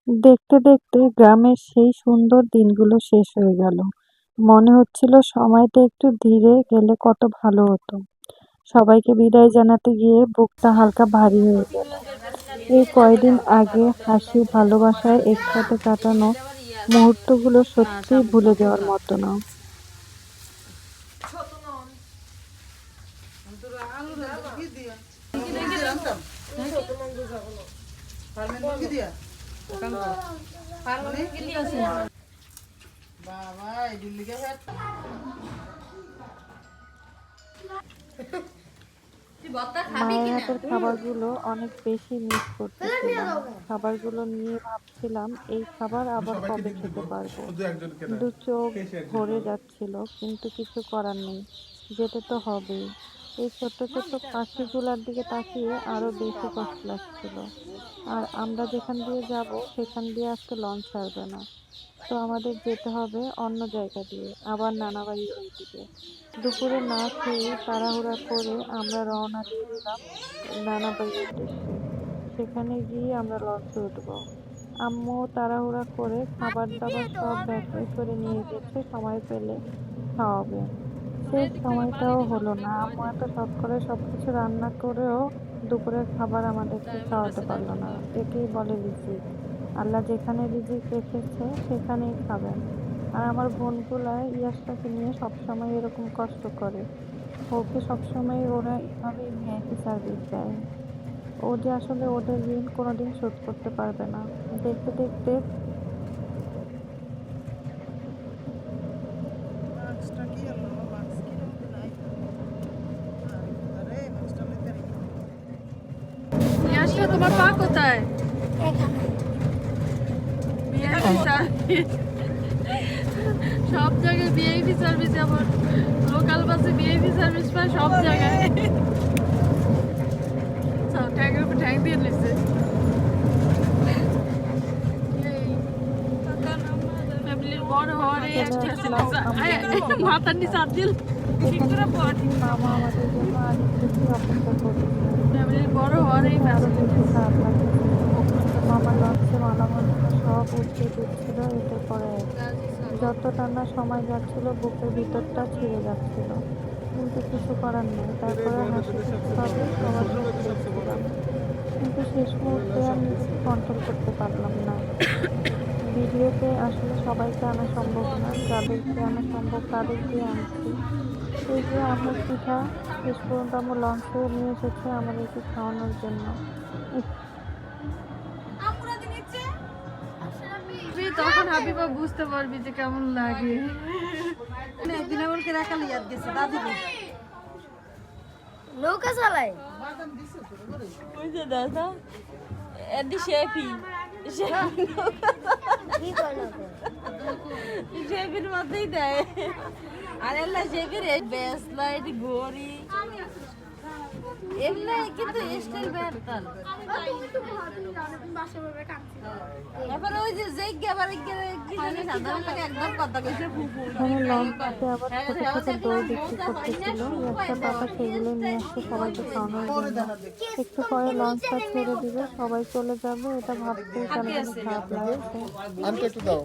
দেখতে দেখতে গ্রামের সেই সুন্দর দিনগুলো শেষ হয়ে গেল। মনে হচ্ছিল সময়টা একটু ধীরে গেলে কত ভালো হতো। সবাইকে বিদায় জানাতে গিয়ে বুকটা হালকা ভারী হয়ে গেল। এই কয়দিন আগে হাসি ভালোবাসায় একসাথে কাটানো মুহূর্তগুলো সত্যিই ভুলে যাওয়ার মতো না। মায়ের হাতের খাবারগুলো অনেক বেশি মিস করতেছিলাম। খাবারগুলো নিয়ে ভাবছিলাম এই খাবার আবার কবে খেতে পারবো। দু চোখ ভরে যাচ্ছিল, কিন্তু কিছু করার নেই, যেতে তো হবেই। এই ছোট্ট ছোট্ট পাখিগুলোর দিকে তাকিয়ে আরো বেশি কষ্ট লাগছিল। আর আমরা যেখান দিয়ে যাব সেখান দিয়ে আজকে লঞ্চ ছাড়বে না। তো আমাদের যেতে হবে অন্য জায়গা দিয়ে, আবার নানাবাড়ির ওইদিকে। দুপুরে না খেয়ে তাড়াহুড়া করে আমরা রওনা দিয়ে দিলাম নানাবাড়ির উদ্দেশ্যে। সেখানে গিয়ে আমরা লঞ্চে উঠবো। আম্মু তাড়াহুড়া করে খাবার দাবার সব ব্যাগে করে নিয়ে গেছে, সময় পেলে খাওয়াবে। শেষ সময়টাও হলো না, আম্মু এত শখ করে সবকিছু রান্না করেও দুপুরের খাবার আমাদেরকে খাওয়াতে পারলো না। একেই বলে রিজিক। আল্লাহ যেখানে রিজিক রেখেছে সেখানেই খাবেন। আর আমার বোনগুলা ইয়াসটাকে নিয়ে সবসময় এরকম কষ্ট করে। ওকে সবসময় ওরা এভাবেই ভিআইপি সার্ভিস দেয়। ও যে আসলে ওদের ঋণ কোনোদিন শোধ করতে পারবে না। দেখতে দেখতে তোমার পা কোথায়? সব জায়গায় ভিআইপি সার্ভিস, যেমন লোকাল বাসে ভিআইপি সার্ভিস পায় সব জায়গায়। ট্যাগের উপর ট্যাগ দিয়ে নিচ্ছে। ফ্যামিলির বড় হওয়ার এই একটা মাথার নিচে হাত দিল। মামা আমাদের জন্য আর বেশি অপেক্ষা করছে। ফ্যামিলির বড় হওয়ার এই আরো বেশি খারাপ লাগছে। মামা লঞ্চে মালামালগুলো সব উঠতে দিচ্ছিল একের পর এক। যত টানা সময় যাচ্ছিল বুকের ভিতরটা ছিঁড়ে যাচ্ছিল, কিন্তু কিছু করার নেই। তারপরে হাসি খুশিভাবে সবার মুখ দেখছিলাম, কিন্তু শেষ মুহূর্তে আর নিজেকে কন্ট্রোল করতে পারলাম না। ভিডিওতে আসলে সবাইকে আনা সম্ভব না, যাদেরকে আনা সম্ভব তাদেরকে আনছি। এই যে আম্মু পিঠা শেষ পর্যন্ত আম্মু লঞ্চে নিয়ে এসেছে আমাদেরকে খাওয়ানোর জন্য। তুই তখন হাবিবা বুঝতে পারবি যে কেমন লাগে। একদিন আমাকে রাখালি ইয়াদ গেছে দাদু নৌকা চালায় ওই যে দাদা এদি শেফি শেফির মধ্যেই দেয়। আর এল্লা শেফির বেস লাইট ঘড়ি এমনি কিন্তু স্টাইল বেরতাল। এবার ওই যে জেগে আবার কি জানি সাধারণ লাগে একদম কথা কইছে ফুফু। এখানে লঞ্চে আবার ছোট ছোট দই বিক্রি করতেছিল, একটা পাপা সেগুলো নিয়ে আসছে সবাইকে খাওয়ানোর জন্য। একটু পরে লঞ্চটা ছেড়ে দিবে, সবাই চলে যাবে, এটা ভাবতেই কেন জানি খারাপ লাগছে। আনতে একটু দাও।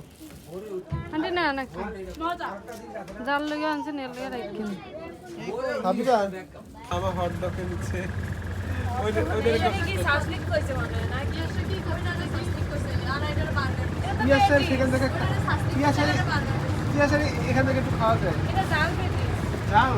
আন্টি না না জাল লগে আনছে নেল লগে রাখেন। হাবিবা আমার হট ডগে নিচে ওইটা কি সাসলিক কইছে মানে না কি আছে কি কই না যে সাসলিক কইছে আর এটার বার্গার পিয়াসের সেখান থেকে পিয়াসের এখান থেকে একটু খাওয়া যায়। এটা জাল পেটি জাল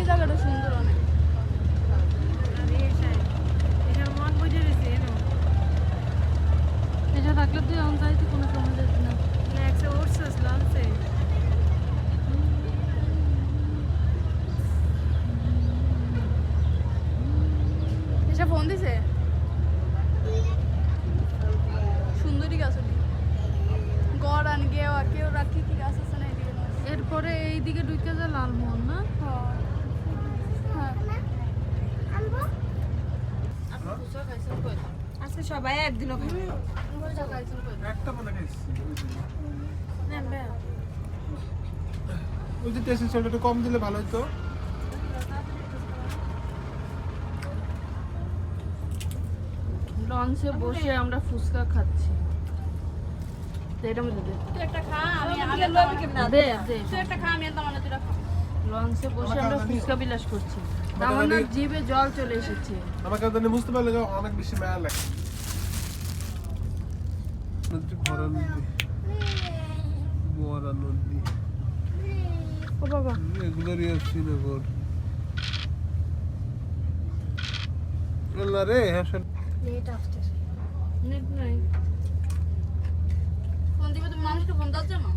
জায়গাটা সুন্দর অনেক। এটা থাকলে তুই অন যাইতে কোনো সময় যেতি না। একটা উঠছিস লঞ্চে এসে ফোন দিছে সুন্দরী গাছ গড় আন গেওয়া কেউ রাখি কি গাছ আছে না এদিকে। এরপরে এইদিকে ঢুকে যায় লালমোহন না। হ্যাঁ খাইছে সবাই একদিনও খাইছে একটা মনে খাইছি ওই যে টেস্টের সল্ট একটু কম দিলে ভালো হতো লঞ্চে বসে আমরা ফুচকা খাচ্ছি এটা মধ্যে দে তুই একটা খা আমি লবি কেমনে দে দে তুই একটা খা আমি তোমার দুটো খা লঞ্চে বসে আমরা ফুচকা বিলাস করছি আমার জিভে জল চলে এসেছে আমাকে জানি বুঝতে পারলে অনেক বেশি মায়া লাগে নদী ভরা নদী বড় নদী ও বাবা এগুলোরই শ্রীনগর রে হ্যাঁ লেট আসতেছে নেট নাই ফোন দিবে তুমি মানুষকে ফোন দাও না